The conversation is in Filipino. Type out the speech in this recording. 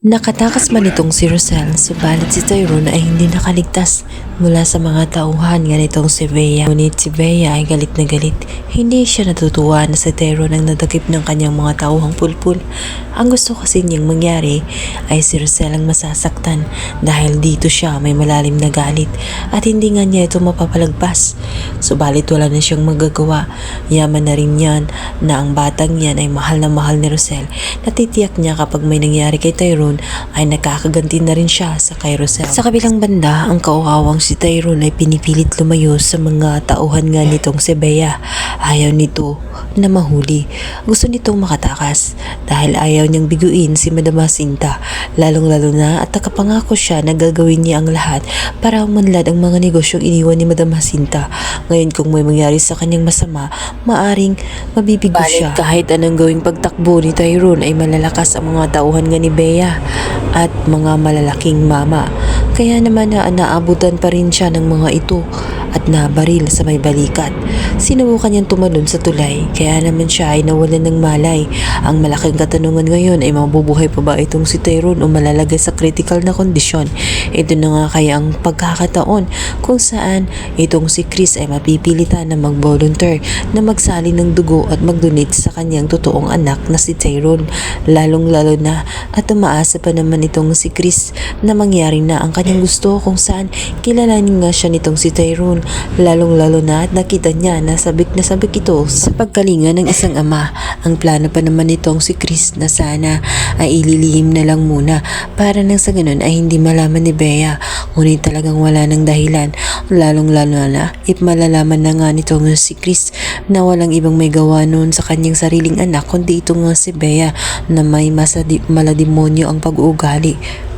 Nakatakas man itong si Rosel, subalit si Tyrone ay hindi nakaligtas mula sa mga tauhan nga nitong si Bea. Ngunit si Bea ay galit na galit. Hindi siya natutuwa na si Tyrone ang nadakip ng kanyang mga tauhang pulpul. Ang gusto kasi niyang mangyari ay si Rosel ang masasaktan dahil dito siya may malalim na galit at hindi nga niya ito mapapalagpas. Subalit wala na siyang magagawa. Yaman na rin yan na ang batang yan ay mahal na mahal ni Rosel. Natitiyak niya kapag may nangyari kay Tyrone ay nakakaganti na rin siya sa kay Rosel. Sa kabilang banda, ang kauawang si Tyrone ay pinipilit lumayo sa mga tauhan nga nitong si Bea. Ayaw nito na mahuli. Gusto nitong makatakas dahil ayaw niyang biguin si Madam Jacinta. Lalong-lalo na at nakapangako siya na gagawin niya ang lahat para umunlad ang mga negosyong iniwan ni Madam Jacinta. Ngayon kung may mangyari sa kanyang masama, maaring mabibigo siya. Kahit anong gawing pagtakbo ni Tyrone ay malalakas ang mga tauhan nga ni Bea at mga malalaking mama. Kaya naman na naabutan pa rin siya ng mga ito at nabaril sa may balikat. Sinubukan niyang tumalon sa tulay kaya naman siya ay nawalan ng malay. Ang malaking katanungan ngayon ay mabubuhay pa ba itong si Tyrone o malalagay sa critical na kondisyon. Ito na nga kaya ang pagkakataon kung saan itong si Chris ay mapipilitan na mag-volunteer na magsali ng dugo at mag-donate sa kanyang totoong anak na si Tyrone. Lalong-lalo na at umaasa pa naman itong si Chris na mangyari na ang kanyang gusto kung saan kilalanin nga siya nitong si Tyrone. Lalong-lalo na at nakita niya na sabik ito sa pagkalinga ng isang ama. Ang plano pa naman nitong si Chris na sana ay ililihim na lang muna para nang sa ganun ay hindi malaman ni Bea. Ngunit talagang wala ng dahilan. Lalong-lalo na if malalaman na nga nitong si Chris na walang ibang may gawa noon sa kanyang sariling anak kundi ito nga si Bea na may malademonyo ang pag-uugali.